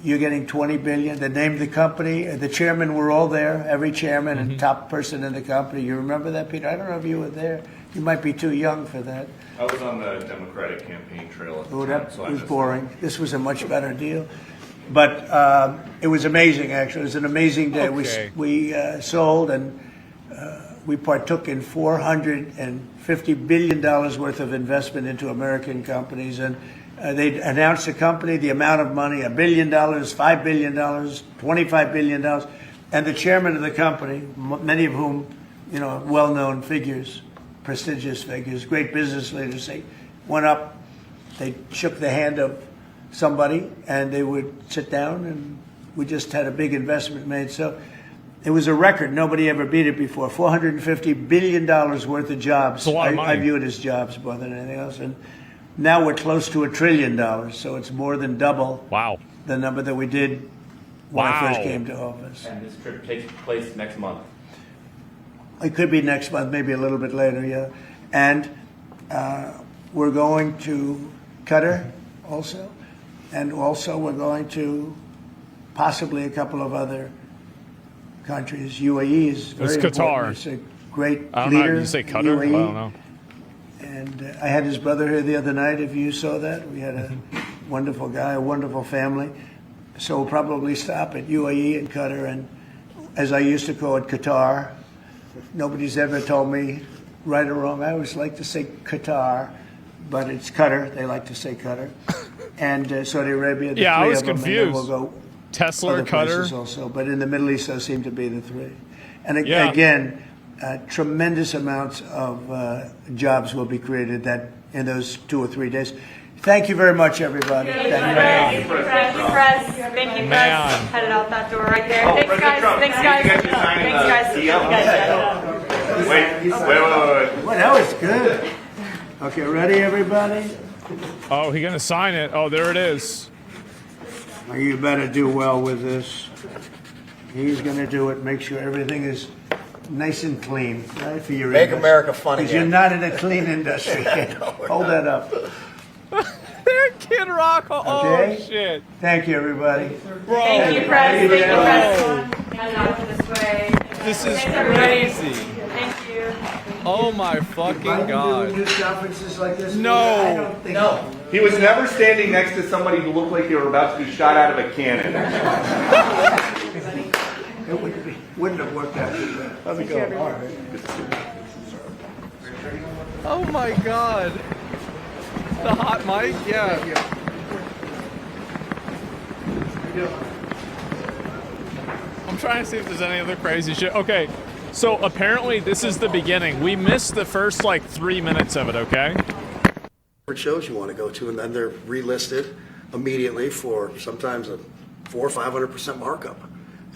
Speaker 1: you're getting $20 billion. They named the company. The chairmen were all there. Every chairman and top person in the company. You remember that, Peter? I don't know if you were there. You might be too young for that.
Speaker 7: I was on the Democratic campaign trail at the time,
Speaker 1: That
Speaker 7: so I
Speaker 1: was
Speaker 7: missed
Speaker 1: boring. This was a much better deal. But it was amazing, actually. It was an amazing day.
Speaker 2: Okay.
Speaker 1: We sold and we partook in $450 billion worth of investment into American companies. And they announced the company, the amount of money, $1 billion, $5 billion, $25 billion. And the chairman of the company, many of whom, well-known figures, prestigious figures, great business leaders, they went up, they shook the hand of somebody, and they would sit down, and we just had a big investment made. So it was a record. Nobody ever beat it before. $450 billion worth of jobs.
Speaker 2: It's a lot of money.
Speaker 1: I view it as jobs more than anything else. And now we're close to $1 trillion, so it's more than double the number that we did when I first came to office.
Speaker 10: And this trip takes place next month.
Speaker 1: It could be next month, maybe a little bit later, yeah. And we're going to Qatar also. And also we're going to possibly a couple of other countries. UAE is very
Speaker 2: It's Qatar.
Speaker 1: important. It's a great
Speaker 2: I don't know.
Speaker 1: leader.
Speaker 2: Did you say Qatar?
Speaker 1: UAE.
Speaker 2: I don't know.
Speaker 1: And I had his brother here the other night, if you saw that. We had a wonderful guy, a wonderful family. So we'll probably stop at UAE and Qatar, and as I used to call it, Qatar. Nobody's ever told me right or wrong. I always like to say Qatar, but it's Qatar. They like to say Qatar. And Saudi Arabia, the three
Speaker 2: I was
Speaker 1: of them,
Speaker 2: confused.
Speaker 1: and then we'll go
Speaker 2: Tesla,
Speaker 1: other places
Speaker 2: Qatar.
Speaker 1: also. But in the Middle East, those seem to be the three. And again, tremendous amounts of jobs will be created that in those 2 or 3 days. Thank you very much, everybody. Thank you.
Speaker 5: Thank you, Press. Thank you, Press. Headed out that door right there. Thanks, guys. Thanks, guys. Thanks, guys.
Speaker 7: Wait.
Speaker 1: Well, that was good. Okay, ready, everybody?
Speaker 2: Oh, he's going to sign it. Oh, there it is.
Speaker 1: Well, you better do well with this. He's going to do it. Make sure everything is nice and clean, right, for your
Speaker 11: Make
Speaker 1: industry.
Speaker 11: America fun
Speaker 1: Because
Speaker 11: again.
Speaker 1: you're not in a clean industry. Hold that up.
Speaker 2: Kid Rock. Oh,
Speaker 1: Okay.
Speaker 2: shit.
Speaker 1: Thank you, everybody.
Speaker 2: Bro.
Speaker 5: Thank you, Press. Thank you, Press. Headed out this way.
Speaker 2: This is
Speaker 5: Thanks, everybody.
Speaker 2: crazy.
Speaker 5: Thank you.
Speaker 2: Oh, my fucking
Speaker 1: Am I
Speaker 2: God.
Speaker 1: doing news conferences like this?
Speaker 2: No.
Speaker 1: I don't think so.
Speaker 7: He was never standing next to somebody who looked like they were about to be shot out of a cannon.
Speaker 1: It wouldn't have worked out too bad. How's it going? All right.
Speaker 2: Oh, my God. The hot mic? Yeah. I'm trying to see if there's any other crazy shit. Okay, so apparently this is the beginning. We missed the first, 3 minutes of it, okay?
Speaker 11: Shows you want to go to, and then they're relisted immediately for sometimes a 400% or 500% markup.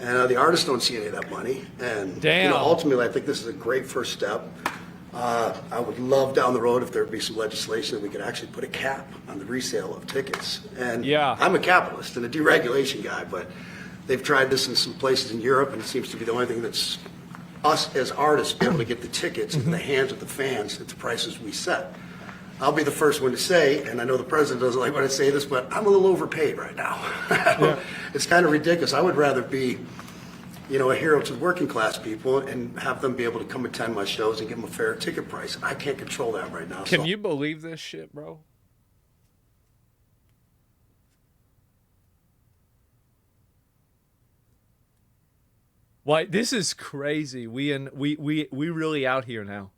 Speaker 11: And the artists don't see any of that money. And
Speaker 2: Damn.
Speaker 11: Ultimately, I think this is a great first step. I would love down the road if there would be some legislation that we could actually put a cap on the resale of tickets. And I'm a capitalist and a deregulation guy, but they've tried this in some places in Europe, and it seems to be the only thing that's us as artists be able to get the tickets into the hands of the fans at the prices we set. I'll be the first one to say, and I know the president doesn't like when I say this, but I'm a little overpaid right now. It's kind of ridiculous. I would rather be, a hero to the working class people and have them be able to come attend my shows and give them a fair ticket price. I can't control that right now.
Speaker 2: Can you believe this shit, bro? This is crazy. We really out here now.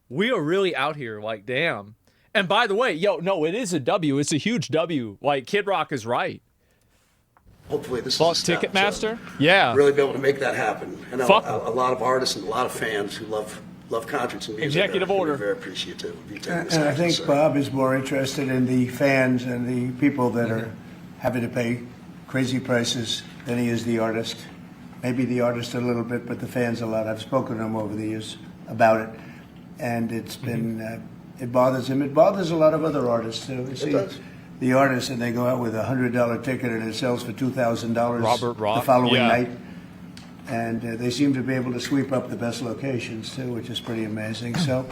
Speaker 2: We are really out here, damn. And by the way, it is a W. It's a huge W. Kid Rock is right.
Speaker 11: Hopefully this
Speaker 2: Boss
Speaker 11: is a step,
Speaker 2: Ticketmaster? Yeah.
Speaker 11: Really be able to make that happen. And a lot of artists and a lot of fans who love concerts and music.
Speaker 2: Executive order.
Speaker 11: Very appreciative of you taking
Speaker 1: And
Speaker 11: this
Speaker 1: I
Speaker 11: action,
Speaker 1: think
Speaker 11: sir.
Speaker 1: Bob is more interested in the fans and the people that are having to pay crazy prices than he is the artist. Maybe the artist a little bit, but the fans a lot. I've spoken to him over the years about it, and it's been it bothers him. It bothers a lot of other artists too. You see,
Speaker 11: does.
Speaker 1: the artists, and they go out with a $100 ticket and it sells for $2,000
Speaker 2: Robert Rock,
Speaker 1: the following
Speaker 2: yeah.
Speaker 1: night. And they seem to be able to sweep up the best locations too, which is pretty amazing. So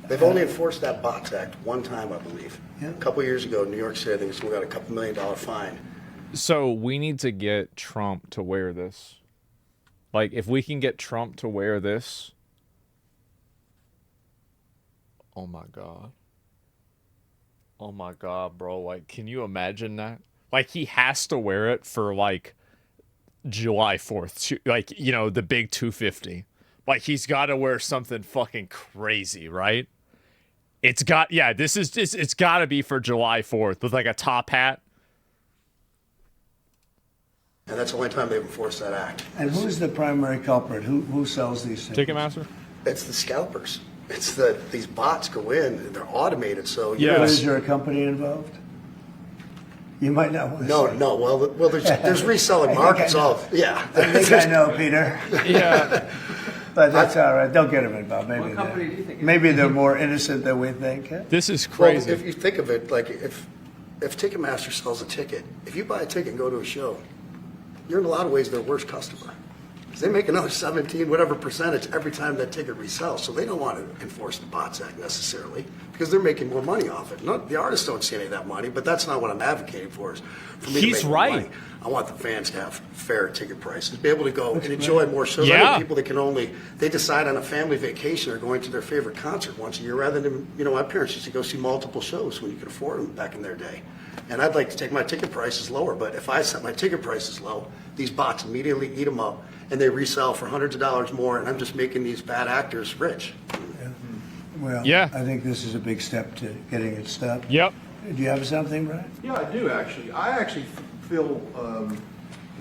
Speaker 11: They've only enforced that Bots Act one time, I believe.
Speaker 1: Yeah.
Speaker 11: A couple of years ago in New York City, I think we got a couple $1 million fine.
Speaker 2: So we need to get Trump to wear this. Like, if we can get Trump to wear this, oh my God. Oh my God, bro. Like, can you imagine that? Like, he has to wear it for, like, July 4th. Like, you know, the big 250. Like, he's got to wear something fucking crazy, right? It's got, yeah, it's got to be for July 4th with, like, a top hat.
Speaker 11: And that's the only time they've enforced that act.
Speaker 1: And who's the primary culprit? Who sells these things?
Speaker 2: Ticketmaster?
Speaker 11: It's the scalpers. It's these bots go in and they're automated. So
Speaker 1: Is there a company involved? You might not want to say.
Speaker 11: No. Well, there's reselling markets. Yeah.
Speaker 1: I think I know, Peter.
Speaker 2: Yeah.
Speaker 1: But that's all right. Don't get them involved.
Speaker 3: What company do you think?
Speaker 1: Maybe they're more innocent than we think. Huh?
Speaker 2: This is crazy.
Speaker 11: Well, if you think of it, like if Ticketmaster sells a ticket, if you buy a ticket and go to a show, you're in a lot of ways their worst customer. Because they make another 17, whatever percentage every time that ticket resells. So they don't want to enforce the Bots Act necessarily because they're making more money off it. The artists don't see any of that money, but that's not what I'm advocating for. Is for me
Speaker 2: He's
Speaker 11: to make
Speaker 2: right.
Speaker 11: more money. I want the fans to have fair ticket prices, be able to go and enjoy more shows. I know people that they decide on a family vacation or going to their favorite concert once a year rather than, my parents used to go see multiple shows when you could afford them back in their day. And I'd like to take my ticket prices lower, but if I set my ticket prices low, these bots immediately eat them up and they resell for hundreds of dollars more, and I'm just making these bad actors rich.
Speaker 1: Well,
Speaker 2: Yeah.
Speaker 1: I think this is a big step to getting it stopped.
Speaker 2: Yep.
Speaker 1: Do you have something, Brian?
Speaker 6: Yeah, I do actually. I actually feel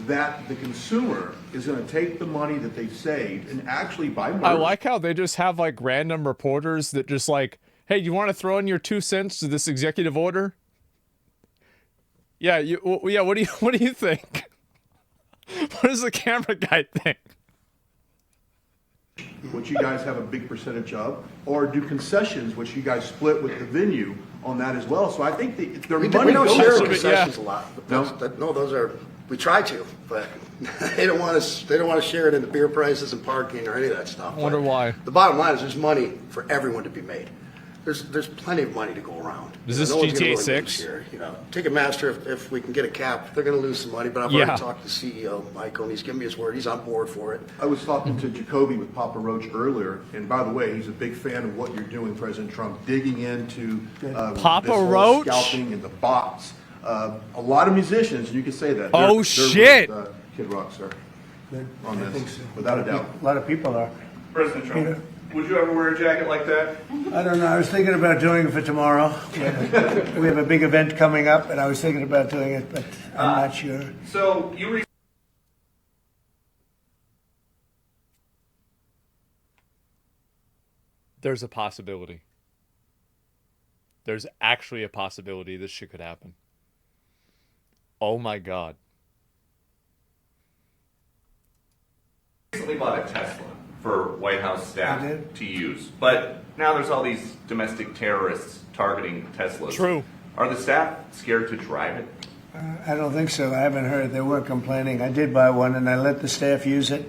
Speaker 6: that the consumer is going to take the money that they've saved and actually buy merch.
Speaker 2: I like how they just have, like, random reporters that just, like, hey, you want to throw in your 2 cents to this executive order? Yeah, what do you think? What does the camera guy think?
Speaker 6: Which you guys have a big percentage of, or do concessions, which you guys split with the venue on that as well. So I think their money
Speaker 11: We don't
Speaker 6: goes
Speaker 11: share
Speaker 6: to
Speaker 11: concessions a lot. Those are we try to, but they don't want us. They don't want to share it in the beer prices and parking or any of that stuff.
Speaker 2: I wonder why.
Speaker 11: The bottom line is there's money for everyone to be made. There's plenty of money to go around.
Speaker 2: Is this
Speaker 11: No one's gonna
Speaker 2: GTA
Speaker 11: really
Speaker 2: 6?
Speaker 11: lose here. Ticketmaster, if we can get a cap, they're going to lose some money. But I've already talked to the CEO, Michael, and he's given me his word. He's on board for it.
Speaker 6: I was talking to Jacoby with Papa Roach earlier, and by the way, he's a big fan of what you're doing, President Trump, digging into
Speaker 2: Papa
Speaker 6: this whole
Speaker 2: Roach?
Speaker 6: scalping and the bots. A lot of musicians, and you can say that.
Speaker 2: Oh,
Speaker 6: they're
Speaker 2: shit.
Speaker 6: With, Kid Rock, sir, on
Speaker 1: I
Speaker 6: this,
Speaker 1: think so.
Speaker 6: without a doubt.
Speaker 1: A lot of people are.
Speaker 7: President Trump,
Speaker 1: Peter?
Speaker 7: would you ever wear a jacket like that?
Speaker 1: I don't know. I was thinking about doing it for tomorrow. We have a big event coming up, and I was thinking about doing it, but I'm not sure.
Speaker 7: So you
Speaker 2: There's a possibility. There's actually a possibility this shit could happen. Oh my God.
Speaker 7: recently bought a Tesla for White House staff
Speaker 1: I did.
Speaker 7: to use, but now there's all these domestic terrorists targeting Teslas.
Speaker 2: True.
Speaker 7: Are the staff scared to drive it?
Speaker 1: I don't think so. I haven't heard. They weren't complaining. I did buy one, and I let the staff use it.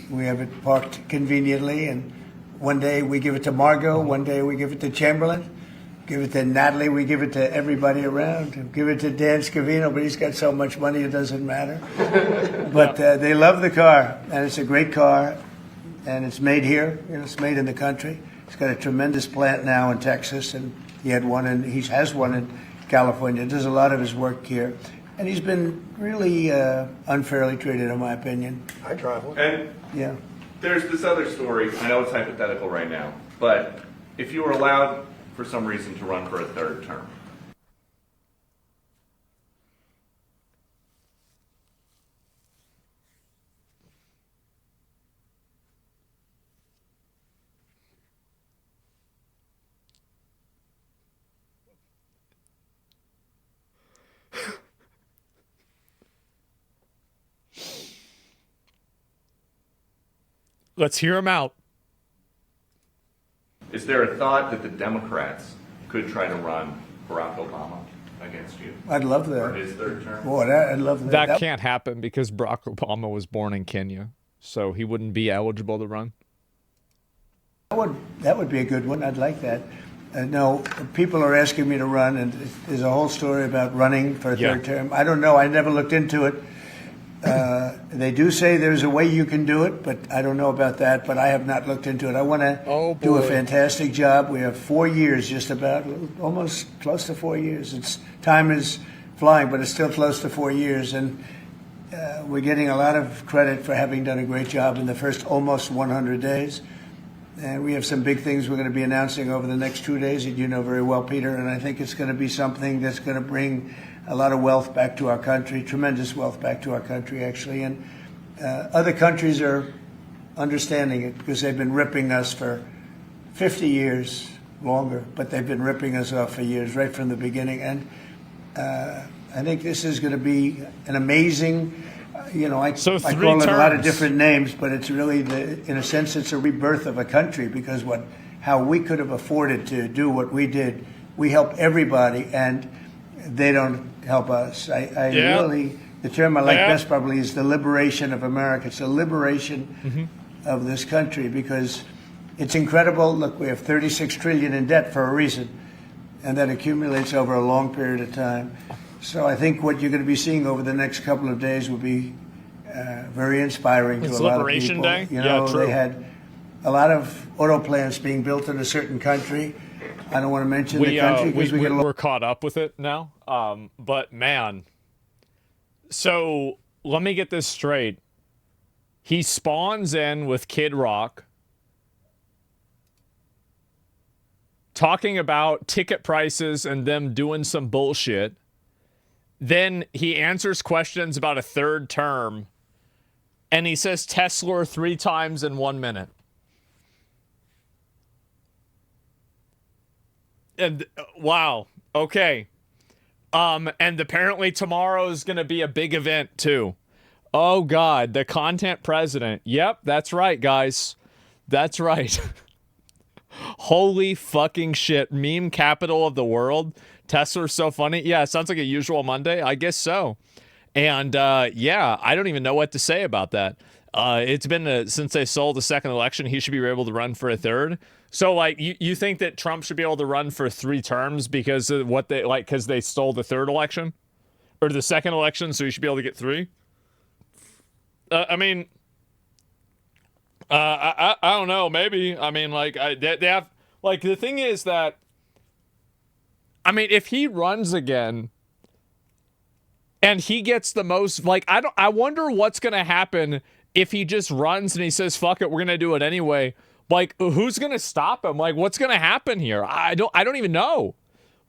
Speaker 1: We have it parked conveniently, and one day we give it to Margot, one day we give it to Chamberlain, give it to Natalie, we give it to everybody around. Give it to Dan Scavino, but he's got so much money it doesn't matter. But they love the car, and it's a great car, and it's made here. You know, it's made in the country. He's got a tremendous plant now in Texas, and he has one in California. Does a lot of his work here, and he's been really unfairly treated, in my opinion.
Speaker 11: I drive one.
Speaker 7: And
Speaker 1: Yeah.
Speaker 7: there's this other story. I know it's hypothetical right now, but if you were allowed for some reason to run for a third term,
Speaker 2: Let's hear him out.
Speaker 7: Is there a thought that the Democrats could try to run Barack Obama against you?
Speaker 1: I'd love that.
Speaker 7: For his third term?
Speaker 1: Boy, I'd love that.
Speaker 2: That can't happen because Barack Obama was born in Kenya, so he wouldn't be eligible to run.
Speaker 1: That would be a good one. I'd like that. No, people are asking me to run, and there's a whole story about running for a third term. I don't know. I never looked into it. They do say there's a way you can do it, but I don't know about that. But I have not looked into it. I want to do a fantastic job. We have 4 years, just about, almost close to 4 years. Time is flying, but it's still close to 4 years, and we're getting a lot of credit for having done a great job in the first almost 100 days. And we have some big things we're going to be announcing over the next 2 days that you know very well, Peter. And I think it's going to be something that's going to bring a lot of wealth back to our country, tremendous wealth back to our country, actually. And other countries are understanding it because they've been ripping us for 50 years, longer, but they've been ripping us off for years, right from the beginning. And I think this is going to be an amazing... I call it a lot of different names, but it's really, in a sense, it's a rebirth of a country because how we could have afforded to do what we did. We help everybody, and they don't help us. Really, the term I like best probably is the liberation of America. It's a liberation of this country because it's incredible. Look, we have $36 trillion in debt for a reason, and that accumulates over a long period of time. So I think what you're going to be seeing over the next couple of days will be very inspiring to a lot of people.
Speaker 2: Day?
Speaker 1: They had a lot of auto plants being built in a certain country. I don't want to mention the country because
Speaker 2: we're caught up with it now. But man, so let me get this straight. He spawns in with Kid Rock talking about ticket prices and them doing some bullshit. Then he answers questions about a third term, and he says Tesla 3 times in 1 minute. And wow, okay. And apparently tomorrow is going to be a big event too. Oh God, the content president. Yep, that's right, guys. That's right. Holy fucking shit. Meme capital of the world. Tesla's so funny. Yeah, it sounds like a usual Monday. I guess so. And yeah, I don't even know what to say about that. It's been since they sold the second election, he should be able to run for a third. So like, you think that Trump should be able to run for 3 terms because of what they like, because they stole the third election or the second election, so he should be able to get 3? I mean, I don't know. Maybe. I mean, like they have like the thing is that. I mean, if he runs again and he gets the most, like, I wonder what's going to happen if he just runs and he says, fuck it, we're going to do it anyway. Like, who's going to stop him? Like, what's going to happen here? I don't even know.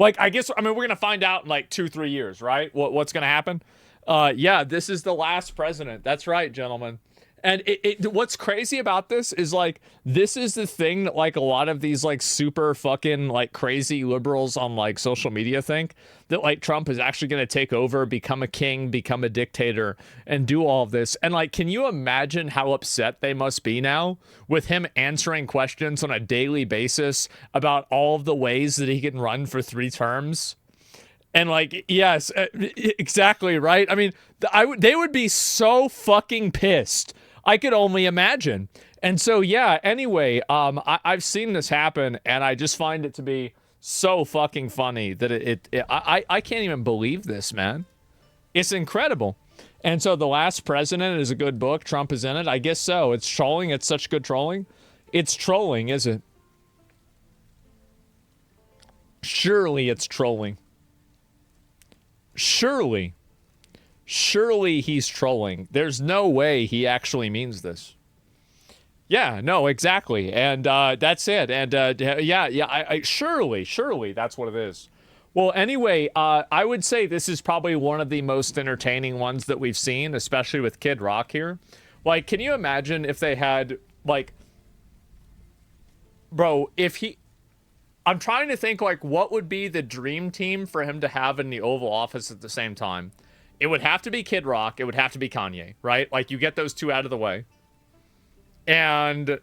Speaker 2: Like, I guess, I mean, we're going to find out in like 2-3 years, right? What's going to happen? Yeah, this is the last president. That's right, gentlemen. And what's crazy about this is like, this is the thing that like a lot of these like super fucking like crazy liberals on like social media think that like Trump is actually going to take over, become a king, become a dictator and do all of this. And like, can you imagine how upset they must be now with him answering questions on a daily basis about all of the ways that he can run for 3 terms? And like, yes, exactly. Right. I mean, they would be so fucking pissed. I could only imagine. And so, yeah, anyway, I've seen this happen, and I just find it to be so fucking funny that I can't even believe this, man. It's incredible. And so The Last President is a good book. Trump is in it. I guess so. It's trolling. It's such good trolling. It's trolling, is it? Surely it's trolling. Surely he's trolling. There's no way he actually means this. Yeah, no, exactly. And that's it. And yeah, surely that's what it is. Well, anyway, I would say this is probably one of the most entertaining ones that we've seen, especially with Kid Rock here. Like, can you imagine if they had, like, bro, I'm trying to think, like, what would be the dream team for him to have in the Oval Office at the same time? It would have to be Kid Rock. It would have to be Kanye, right? Like, you get those 2 out of the way. And,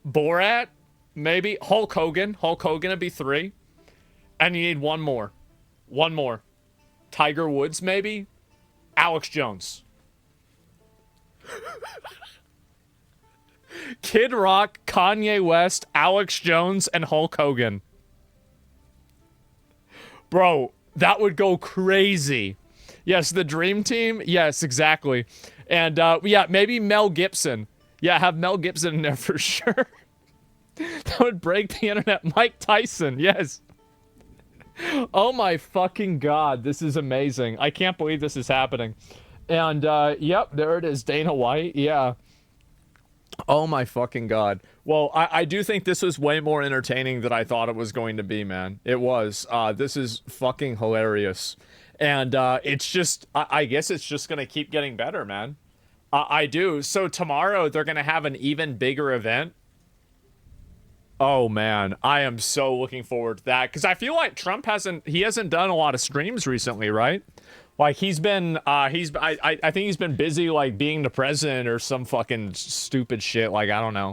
Speaker 2: Borat, maybe. Hulk Hogan. Hulk Hogan would be 3. And you need one more. One more. Tiger Woods, maybe. Alex Jones. Kid Rock, Kanye West, Alex Jones, and Hulk Hogan. Bro, that would go crazy. Yes, the dream team. Yes, exactly. And yeah, maybe Mel Gibson. Yeah, have Mel Gibson in there for sure. That would break the internet. Mike Tyson. Yes. Oh my fucking God. This is amazing. I can't believe this is happening. And yep, there it is. Dana White. Yeah. Oh my fucking God. Well, I do think this was way more entertaining than I thought it was going to be, man. It was. This is fucking hilarious. And it's just, I guess it's just going to keep getting better, man. I do. So tomorrow they're going to have an even bigger event. Oh man, I am so looking forward to that. Because I feel like Trump hasn't done a lot of streams recently, right? Like I think he's been busy like being the president or some fucking stupid shit. Like, I don't know.